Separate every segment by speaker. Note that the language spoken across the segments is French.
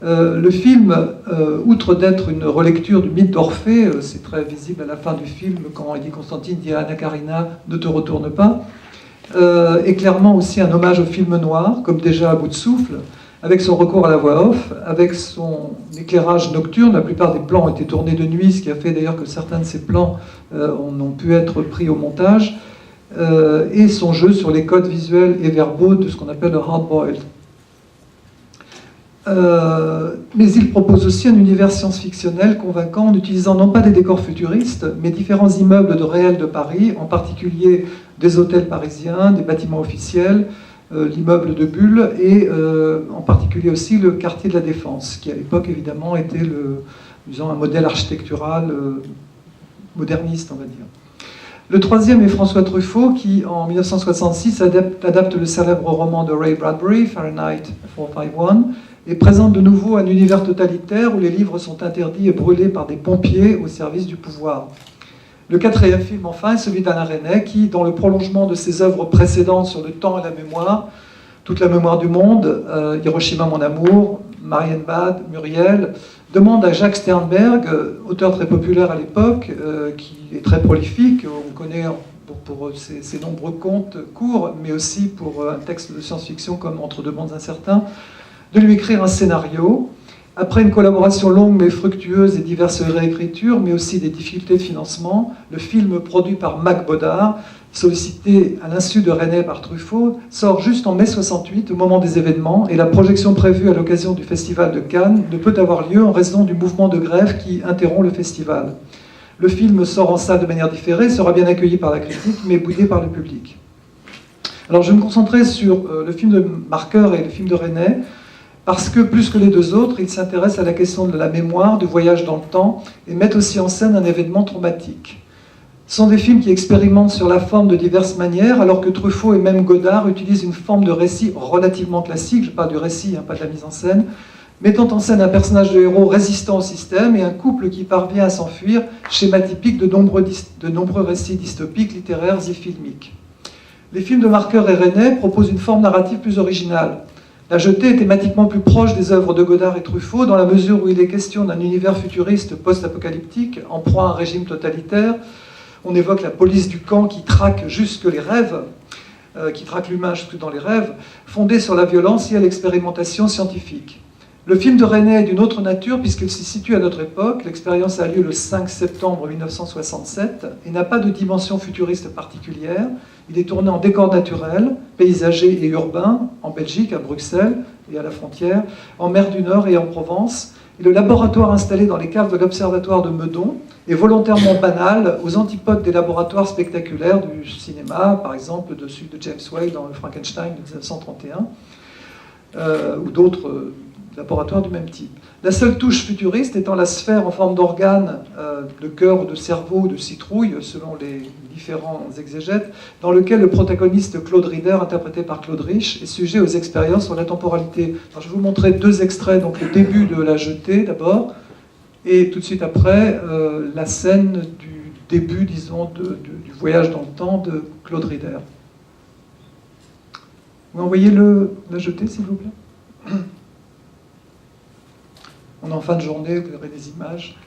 Speaker 1: Le film, outre d'être une relecture du mythe d'Orphée, c'est très visible à la fin du film quand Eddie Constantine dit à Anna Karina « Ne te retourne pas », est clairement aussi un hommage au film noir, comme déjà à bout de souffle, avec son recours à la voix off, avec son éclairage nocturne. La plupart des plans ont été tournés de nuit, ce qui a fait d'ailleurs que certains de ces plans ont pu être pris au montage, et son jeu sur les codes visuels et verbaux de ce qu'on appelle le hard-boiled. Mais il propose aussi un univers science-fictionnel convaincant en utilisant non pas des décors futuristes, mais différents immeubles de réel de Paris, en particulier des hôtels parisiens, des bâtiments officiels, l'immeuble de Bulle et en particulier aussi le quartier de la Défense, qui à l'époque évidemment était disons, un modèle architectural moderniste, on va dire. Le troisième est François Truffaut, qui en 1966 adapte le célèbre roman de Ray Bradbury, Fahrenheit 451, et présente de nouveau un univers totalitaire où les livres sont interdits et brûlés par des pompiers au service du pouvoir. Le quatrième film, enfin, est celui d'Alain Resnais, qui, dans le prolongement de ses œuvres précédentes sur le temps et la mémoire, toute la mémoire du monde, Hiroshima mon amour, Marienbad, Muriel, demande à Jacques Sternberg, auteur très populaire à l'époque, qui est très prolifique, on connaît pour ses nombreux contes courts, mais aussi pour un texte de science-fiction comme Entre deux mondes incertains, de lui écrire un scénario. Après une collaboration longue mais fructueuse et diverses réécritures, mais aussi des difficultés de financement, le film produit par Mac Bodard, sollicité à l'insu de Resnais par Truffaut, sort juste en mai 68, au moment des événements, et la projection prévue à l'occasion du Festival de Cannes ne peut avoir lieu en raison du mouvement de grève qui interrompt le festival. Le film sort en salle de manière différée, sera bien accueilli par la critique, mais boudé par le public. Alors je vais me concentrer sur le film de Marker et le film de Resnais, parce que, plus que les deux autres, ils s'intéressent à la question de la mémoire, du voyage dans le temps, et mettent aussi en scène un événement traumatique. Ce sont des films qui expérimentent sur la forme de diverses manières, alors que Truffaut et même Godard utilisent une forme de récit relativement classique, je parle du récit, pas de la mise en scène, mettant en scène un personnage de héros résistant au système et un couple qui parvient à s'enfuir, schéma typique de nombreux récits dystopiques, littéraires et filmiques. Les films de Marker et Resnais proposent une forme narrative plus originale. La Jetée est thématiquement plus proche des œuvres de Godard et Truffaut, dans la mesure où il est question d'un univers futuriste post-apocalyptique, en proie à un régime totalitaire. On évoque la police du camp qui traque jusque les rêves, qui traque l'humain jusque dans les rêves, fondée sur la violence et à l'expérimentation scientifique. Le film de Resnais est d'une autre nature puisqu'il se situe à notre époque. L'expérience a lieu le 5 septembre 1967 et n'a pas de dimension futuriste particulière. Il est tourné en décor naturel, paysager et urbain, en Belgique, à Bruxelles et à la frontière, en mer du Nord et en Provence. Et le laboratoire installé dans les caves de l'Observatoire de Meudon est volontairement banal, aux antipodes des laboratoires spectaculaires du cinéma, par exemple de celui de James Whale dans le Frankenstein de 1931, ou d'autres laboratoires du même type. La seule touche futuriste étant la sphère en forme d'organe, de cœur ou de cerveau ou de citrouille, selon les différents exégètes, dans lequel le protagoniste Claude Rieder, interprété par Claude Rich, est sujet aux expériences sur la temporalité. Alors, je vais vous montrer deux extraits, donc le début de La Jetée d'abord, et tout de suite après, la scène du début, disons, du voyage dans le temps de Claude Rieder. Vous m'envoyez La Jetée, s'il vous plaît ? On est en fin de journée, vous verrez des images.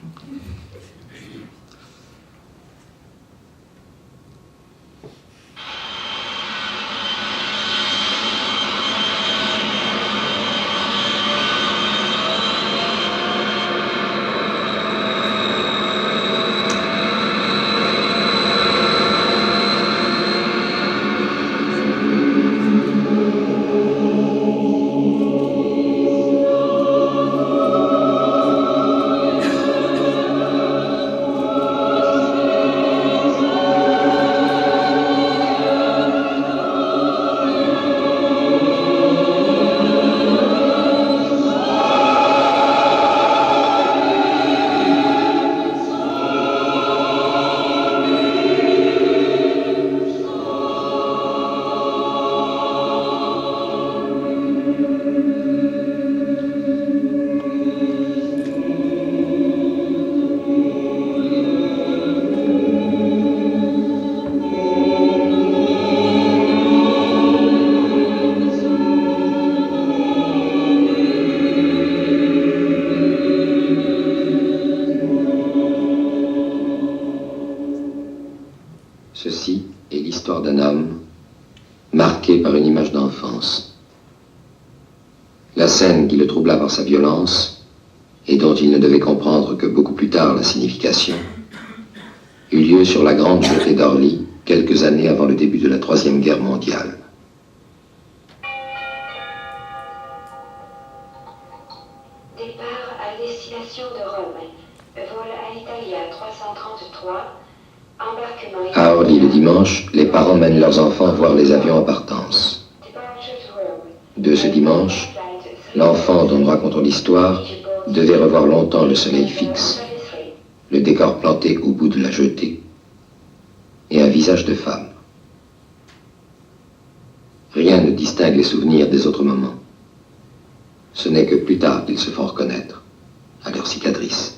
Speaker 2: La scène qui le troubla par sa violence, et dont il ne devait comprendre que beaucoup plus tard la signification, eut lieu sur la grande jetée d'Orly, quelques années avant le début de la Troisième Guerre mondiale.
Speaker 3: Départ à destination de Rome. Vol Alitalia 333. Embarquement.
Speaker 2: À Orly le dimanche, les parents mènent leurs enfants voir les avions en partance. De ce dimanche, l'enfant dont nous racontons l'histoire devait revoir longtemps le soleil fixe, le décor planté au bout de la jetée, et un visage de femme. Rien ne distingue les souvenirs des autres moments. Ce n'est que plus tard qu'ils se font reconnaître, à leur cicatrice.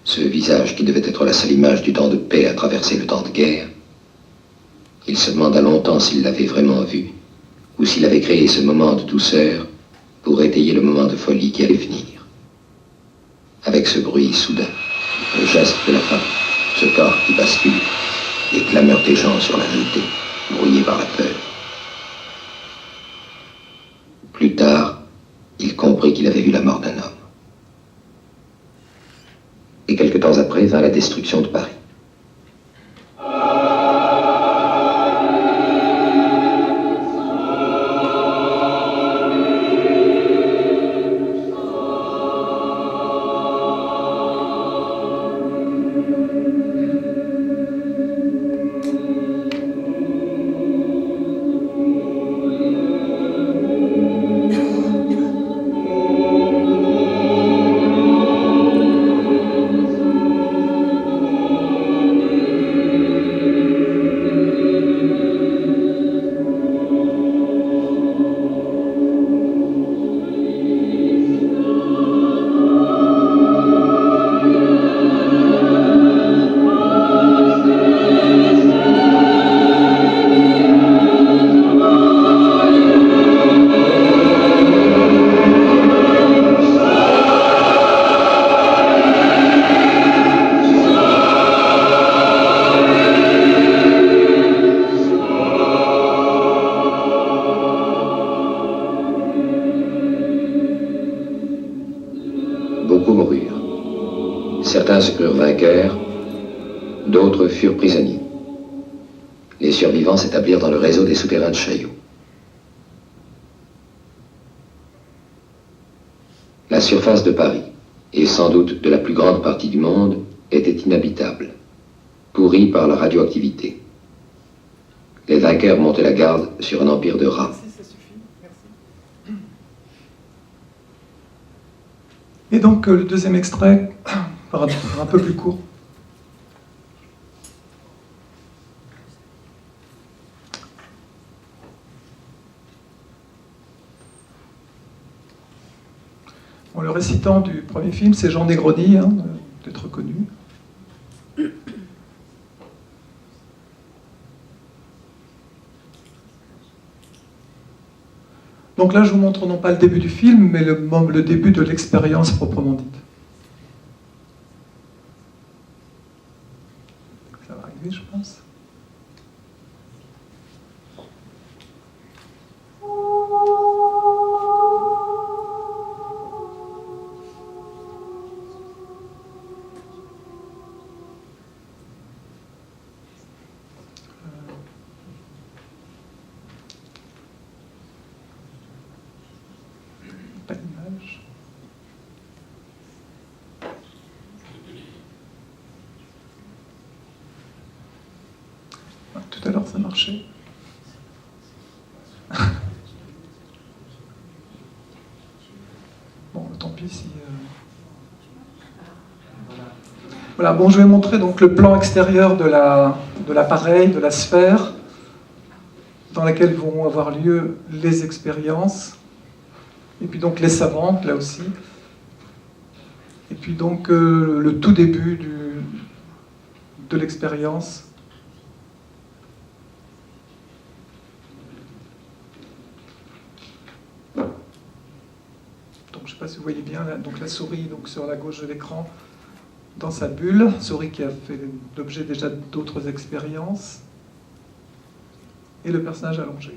Speaker 2: Ce visage qui devait être la seule image du temps de paix à traverser le temps de guerre, il se demanda longtemps s'il l'avait vraiment vu, ou s'il avait créé ce moment de douceur pour étayer le moment de folie qui allait venir. Avec ce bruit soudain, le geste de la femme, ce corps qui bascule, les clameurs des gens sur la jetée, brouillés par la peur. Plus tard, il comprit qu'il avait vu la mort d'un homme. Et quelque temps après vint la destruction de Paris. Beaucoup moururent. Certains se crurent vainqueurs, d'autres furent prisonniers. Les survivants s'établirent dans le réseau des souterrains de Chaillot. La surface de Paris, et sans doute de la plus grande partie du monde, était inhabitable, pourrie par la radioactivité. Les vainqueurs montaient la garde sur un empire de rats.
Speaker 1: Et donc le deuxième extrait, un peu plus court. Bon, le récitant du premier film, c'est Jean Negroni, hein, peut-être connu. Donc là, je vous montre non pas le début du film, mais le début de l'expérience proprement dite. Ça va arriver, je pense. Pas d'image. Tout à l'heure, ça marchait. Bon, tant pis si... Voilà, bon, je vais montrer donc le plan extérieur de l'appareil, de la sphère, dans laquelle vont avoir lieu les expériences. Et puis donc les savantes, là aussi. Et puis donc le tout début de l'expérience. Donc je ne sais pas si vous voyez bien, là, donc la souris donc, sur la gauche de l'écran, dans sa bulle, souris qui a fait l'objet déjà d'autres expériences, et le personnage allongé.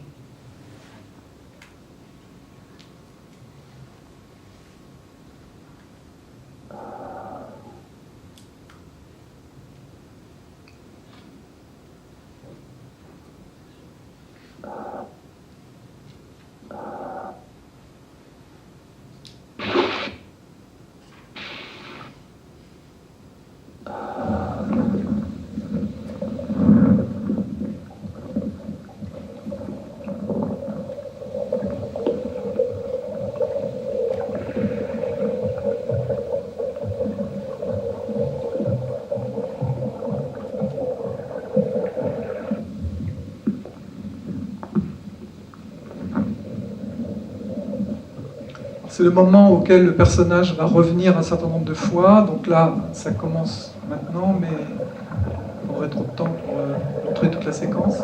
Speaker 1: C'est le moment auquel le personnage va revenir un certain nombre de fois. Donc là, ça commence maintenant, mais il faudrait trop de temps pour montrer toute la séquence.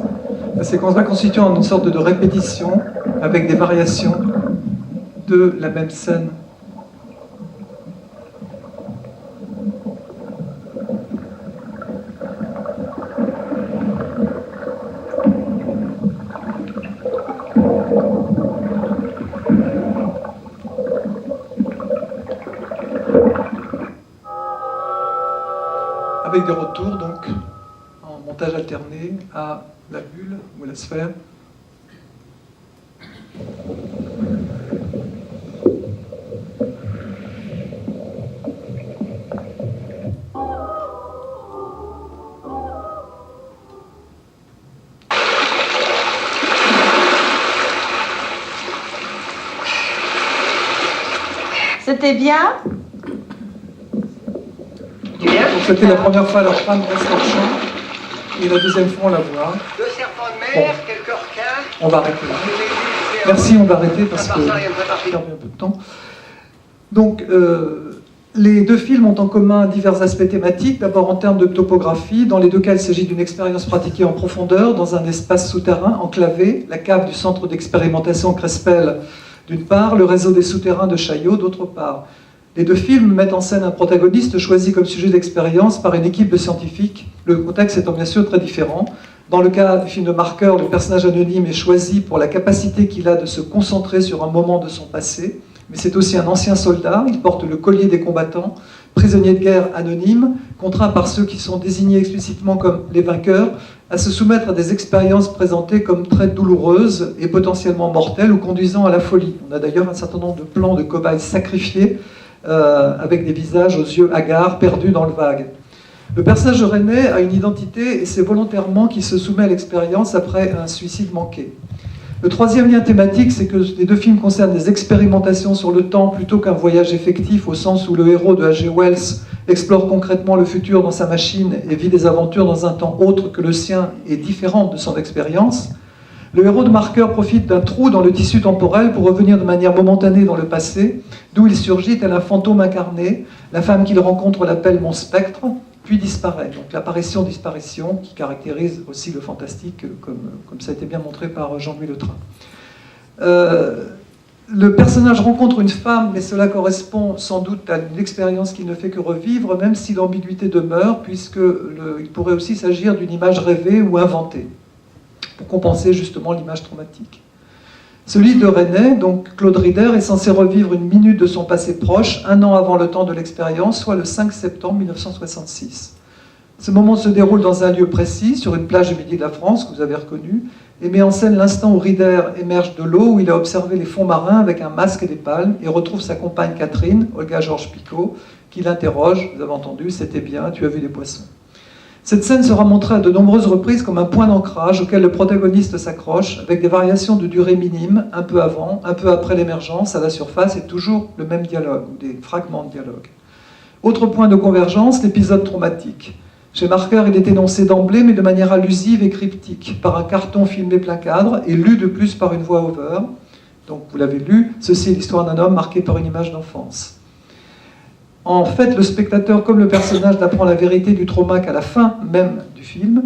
Speaker 1: La séquence va constituer une sorte de répétition avec des variations de la même scène. Avec des retours, donc, en montage alterné à la bulle ou la sphère.
Speaker 4: C'était bien?
Speaker 1: Donc, c'était la première fois, leur femme reste en champ, et la deuxième fois, on la voit.
Speaker 5: Deux serpents de mer, quelques requins.
Speaker 1: On va arrêter là. Merci, on va arrêter parce que j'ai perdu un peu de temps. Donc, les deux films ont en commun divers aspects thématiques. D'abord en termes de topographie. Dans les deux cas, il s'agit d'une expérience pratiquée en profondeur dans un espace souterrain enclavé, la cave du centre d'expérimentation Crespel d'une part, le réseau des souterrains de Chaillot d'autre part. Les deux films mettent en scène un protagoniste choisi comme sujet d'expérience par une équipe de scientifiques, le contexte étant bien sûr très différent. Dans le cas du film de Marker, le personnage anonyme est choisi pour la capacité qu'il a de se concentrer sur un moment de son passé, mais c'est aussi un ancien soldat, il porte le collier des combattants, prisonnier de guerre anonyme, contraint par ceux qui sont désignés explicitement comme les vainqueurs, à se soumettre à des expériences présentées comme très douloureuses et potentiellement mortelles ou conduisant à la folie. On a d'ailleurs un certain nombre de plans de cobayes sacrifiés avec des visages aux yeux hagards, perdus dans le vague. Le personnage de René a une identité et c'est volontairement qu'il se soumet à l'expérience après un suicide manqué. Le troisième lien thématique, c'est que les deux films concernent des expérimentations sur le temps plutôt qu'un voyage effectif, au sens où le héros de H.G. Wells explore concrètement le futur dans sa machine et vit des aventures dans un temps autre que le sien et différent de son expérience. Le héros de Marker profite d'un trou dans le tissu temporel pour revenir de manière momentanée dans le passé, d'où il surgit tel un fantôme incarné. La femme qu'il rencontre l'appelle mon spectre, puis disparaît. Donc l'apparition-disparition qui caractérise aussi le fantastique, comme ça a été bien montré par Jean-Louis Letrain. Le personnage rencontre une femme, mais cela correspond sans doute à une expérience qu'il ne fait que revivre, même si l'ambiguïté demeure, puisqu'il pourrait aussi s'agir d'une image rêvée ou inventée, pour compenser justement l'image traumatique. Celui de René, donc Claude Rider, est censé revivre une minute de son passé proche, un an avant le temps de l'expérience, soit le 5 septembre 1966. Ce moment se déroule dans un lieu précis, sur une plage du midi de la France, que vous avez reconnu, et met en scène l'instant où Rider émerge de l'eau, où il a observé les fonds marins avec un masque et des palmes, et retrouve sa compagne Catherine, Olga Georges-Picot, qui l'interroge, vous avez entendu, c'était bien, tu as vu les poissons. Cette scène sera montrée à de nombreuses reprises comme un point d'ancrage auquel le protagoniste s'accroche, avec des variations de durée minime, un peu avant, un peu après l'émergence, à la surface, et toujours le même dialogue, ou des fragments de dialogue. Autre point de convergence, l'épisode traumatique. Chez Marker, il est énoncé d'emblée, mais de manière allusive et cryptique, par un carton filmé plein cadre, et lu de plus par une voix over. Donc vous l'avez lu, ceci est l'histoire d'un homme marqué par une image d'enfance. En fait, le spectateur, comme le personnage, n'apprend la vérité du trauma qu'à la fin même du film,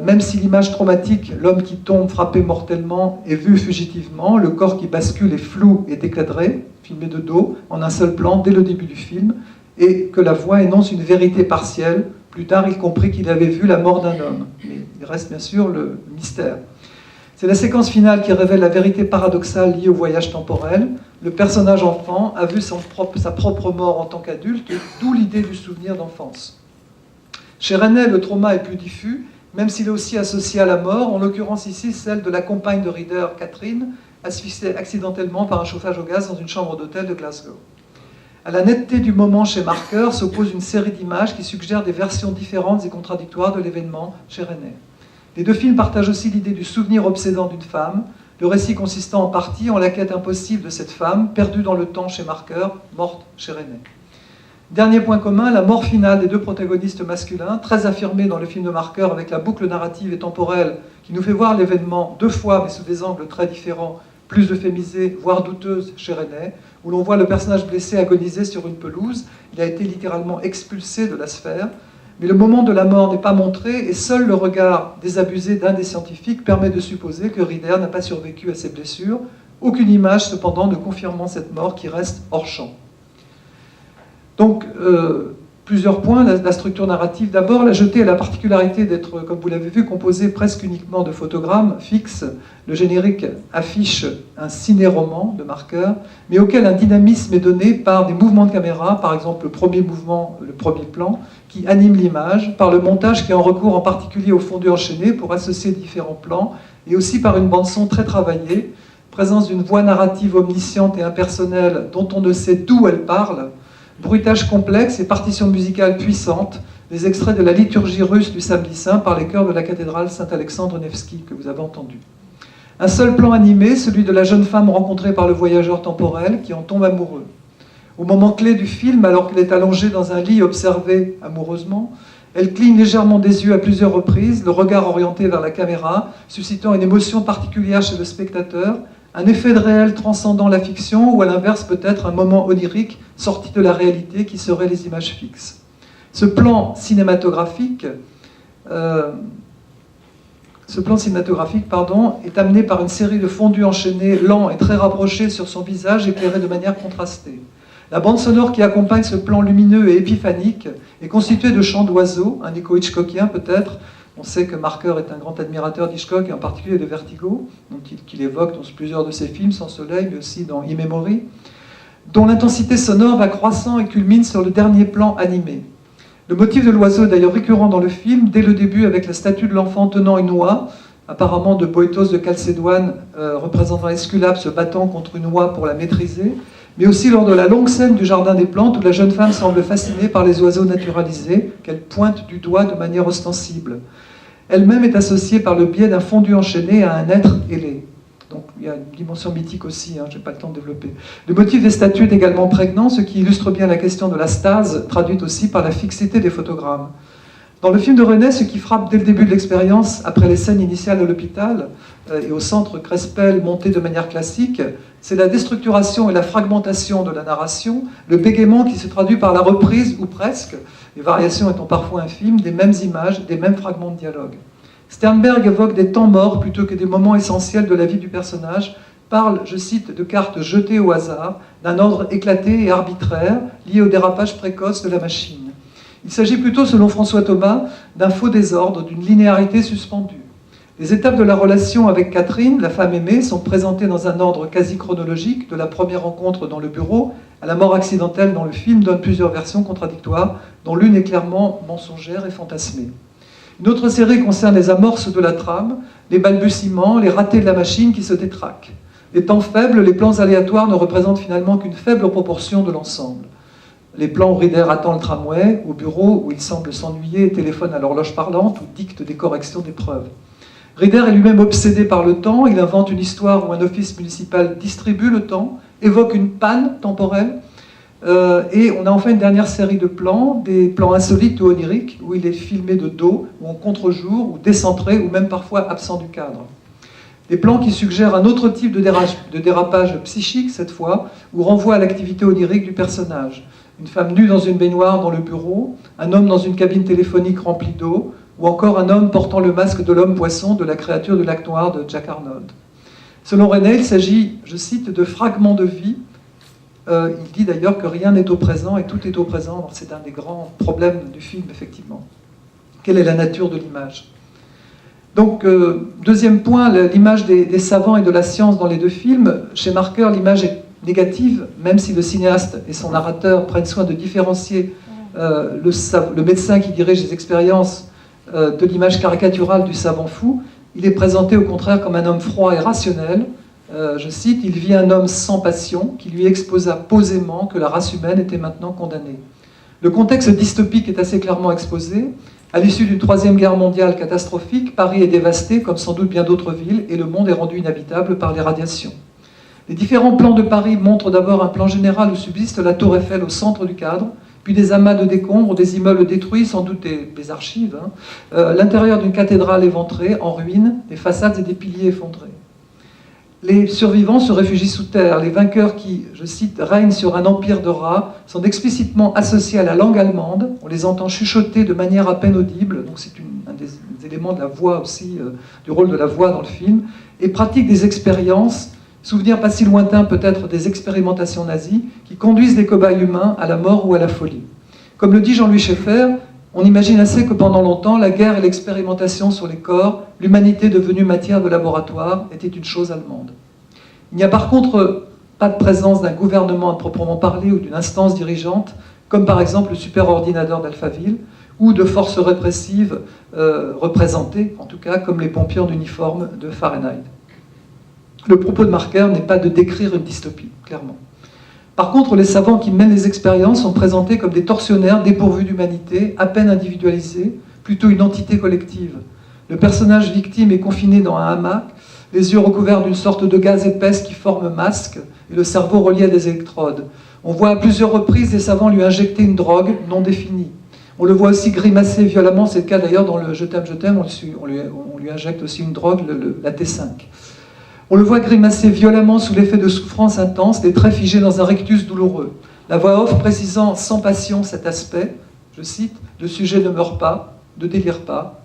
Speaker 1: même si l'image traumatique, l'homme qui tombe frappé mortellement, est vu fugitivement, le corps qui bascule est flou et décadré, filmé de dos, en un seul plan dès le début du film, et que la voix énonce une vérité partielle. Plus tard, il comprit qu'il avait vu la mort d'un homme. Mais il reste bien sûr le mystère. C'est la séquence finale qui révèle la vérité paradoxale liée au voyage temporel. Le personnage enfant a vu sa propre mort en tant qu'adulte, d'où l'idée du souvenir d'enfance. Chez René, le trauma est plus diffus, même s'il est aussi associé à la mort, en l'occurrence ici celle de la compagne de Rider, Catherine, asphyxiée accidentellement par un chauffage au gaz dans une chambre d'hôtel de Glasgow. À la netteté du moment chez Marker s'oppose une série d'images qui suggèrent des versions différentes et contradictoires de l'événement chez René. Les deux films partagent aussi l'idée du souvenir obsédant d'une femme, le récit consistant en partie en la quête impossible de cette femme, perdue dans le temps chez Marker, morte chez René. Dernier point commun, la mort finale des deux protagonistes masculins, très affirmée dans le film de Marker avec la boucle narrative et temporelle qui nous fait voir l'événement deux fois mais sous des angles très différents plus euphémisée, voire douteuse chez Resnais, où l'on voit le personnage blessé agoniser sur une pelouse. Il a été littéralement expulsé de la sphère, mais le moment de la mort n'est pas montré, et seul le regard désabusé d'un des scientifiques permet de supposer que Rieder n'a pas survécu à ses blessures. Aucune image, cependant, ne confirmant cette mort qui reste hors champ. Donc, plusieurs points. La structure narrative, d'abord, la jetée a la particularité d'être, comme vous l'avez vu, composée presque uniquement de photogrammes fixes. Le générique affiche un ciné-roman de marqueurs, mais auquel un dynamisme est donné par des mouvements de caméra, par exemple le premier mouvement, le premier plan, qui anime l'image, par le montage qui en recourt en particulier au fondu enchaîné pour associer différents plans, et aussi par une bande-son très travaillée, présence d'une voix narrative omnisciente et impersonnelle dont on ne sait d'où elle parle, bruitage complexe et partition musicale puissante, des extraits de la liturgie russe du Samedi Saint par les chœurs de la cathédrale Saint-Alexandre Nevski que vous avez entendu. Un seul plan animé, celui de la jeune femme rencontrée par le voyageur temporel qui en tombe amoureux. Au moment clé du film, alors qu'elle est allongée dans un lit observée amoureusement, elle cligne légèrement des yeux à plusieurs reprises, le regard orienté vers la caméra, suscitant une émotion particulière chez le spectateur, un effet de réel transcendant la fiction, ou à l'inverse peut-être un moment onirique sorti de la réalité qui serait les images fixes. Ce plan cinématographique, est amené par une série de fondus enchaînés lents et très rapprochés sur son visage, éclairés de manière contrastée. La bande sonore qui accompagne ce plan lumineux et épiphanique est constituée de chants d'oiseaux, un écho hitchcockien peut-être. On sait que Marker est un grand admirateur d'Hitchcock, et en particulier de Vertigo, qu'il évoque dans plusieurs de ses films, Sans Soleil, mais aussi dans In Memory, dont l'intensité sonore va croissant et culmine sur le dernier plan animé. Le motif de l'oiseau est d'ailleurs récurrent dans le film, dès le début avec la statue de l'enfant tenant une oie, apparemment de Boétos de Chalcédoine, représentant Esculape se battant contre une oie pour la maîtriser, mais aussi lors de la longue scène du Jardin des Plantes où la jeune femme semble fascinée par les oiseaux naturalisés, qu'elle pointe du doigt de manière ostensible. Elle-même est associée par le biais d'un fondu enchaîné à un être ailé. Donc il y a une dimension mythique aussi, je n'ai pas le temps de développer. Le motif des statues est également prégnant, ce qui illustre bien la question de la stase, traduite aussi par la fixité des photogrammes. Dans le film de Resnais, ce qui frappe dès le début de l'expérience, après les scènes initiales de l'hôpital et au centre Crespel monté de manière classique, c'est la déstructuration et la fragmentation de la narration, le bégaiement qui se traduit par la reprise, ou presque, les variations étant parfois infimes, des mêmes images, des mêmes fragments de dialogue. Sternberg évoque des temps morts plutôt que des moments essentiels de la vie du personnage, parle, je cite, de cartes jetées au hasard, d'un ordre éclaté et arbitraire, lié au dérapage précoce de la machine. Il s'agit plutôt, selon François Thomas, d'un faux désordre, d'une linéarité suspendue. Les étapes de la relation avec Catherine, la femme aimée, sont présentées dans un ordre quasi chronologique, de la première rencontre dans le bureau à la mort accidentelle dans le film, donne plusieurs versions contradictoires, dont l'une est clairement mensongère et fantasmée. Une autre série concerne les amorces de la trame, les balbutiements, les ratés de la machine qui se détraquent. Les temps faibles, les plans aléatoires ne représentent finalement qu'une faible proportion de l'ensemble. Les plans où Rieder attend le tramway, au bureau où il semble s'ennuyer et téléphone à l'horloge parlante ou dicte des corrections d'épreuves. Rieder est lui-même obsédé par le temps, il invente une histoire où un office municipal distribue le temps, évoque une panne temporelle, et on a enfin une dernière série de plans, des plans insolites ou oniriques, où il est filmé de dos, ou en contre-jour, ou décentré, ou même parfois absent du cadre. Des plans qui suggèrent un autre type de dérapage psychique, cette fois, ou renvoie à l'activité onirique du personnage. Une femme nue dans une baignoire dans le bureau, un homme dans une cabine téléphonique remplie d'eau, ou encore un homme portant le masque de l'homme-poisson de la créature de Lac Noir de Jack Arnold. Selon Resnais, il s'agit, je cite, de fragments de vie. Il dit d'ailleurs que rien n'est au présent et tout est au présent. C'est un des grands problèmes du film, effectivement. Quelle est la nature de l'image ? Donc, deuxième point, l'image des savants et de la science dans les deux films. Chez Marker, l'image est négative, même si le cinéaste et son narrateur prennent soin de différencier le médecin qui dirige les expériences de l'image caricaturale du savant fou. Il est présenté au contraire comme un homme froid et rationnel. Je cite, « Il vit un homme sans passion qui lui exposa posément que la race humaine était maintenant condamnée. » Le contexte dystopique est assez clairement exposé. À l'issue d'une troisième guerre mondiale catastrophique, Paris est dévasté, comme sans doute bien d'autres villes, et le monde est rendu inhabitable par les radiations. Les différents plans de Paris montrent d'abord un plan général où subsiste la tour Eiffel au centre du cadre, puis des amas de décombres, des immeubles détruits, sans doute des archives, l'intérieur d'une cathédrale éventrée, en ruine, des façades et des piliers effondrés. Les survivants se réfugient sous terre. Les vainqueurs qui, je cite, règnent sur un empire de rats sont explicitement associés à la langue allemande. On les entend chuchoter de manière à peine audible, donc c'est un des éléments de la voix aussi, du rôle de la voix dans le film, et pratiquent des expériences, souvenir pas si lointain peut-être des expérimentations nazies, qui conduisent les cobayes humains à la mort ou à la folie. Comme le dit Jean-Louis Schaeffer, on imagine assez que pendant longtemps, la guerre et l'expérimentation sur les corps, l'humanité devenue matière de laboratoire, étaient une chose allemande. Il n'y a par contre pas de présence d'un gouvernement à proprement parler ou d'une instance dirigeante, comme par exemple le superordinateur d'Alphaville, ou de forces répressives représentées, en tout cas comme les pompiers en uniforme de Fahrenheit. Le propos de Marker n'est pas de décrire une dystopie, clairement. Par contre, les savants qui mènent les expériences sont présentés comme des tortionnaires dépourvus d'humanité, à peine individualisés, plutôt une entité collective. Le personnage victime est confiné dans un hamac, les yeux recouverts d'une sorte de gaz épaisse qui forme masque, et le cerveau relié à des électrodes. On voit à plusieurs reprises des savants lui injecter une drogue non définie. On le voit aussi grimacer violemment, c'est le cas d'ailleurs dans le Je t'aime, on lui injecte aussi une drogue, la T5. On le voit grimacer violemment sous l'effet de souffrance intense, les traits figés dans un rictus douloureux. La voix off précisant sans passion cet aspect, je cite, « Le sujet ne meurt pas, ne délire pas,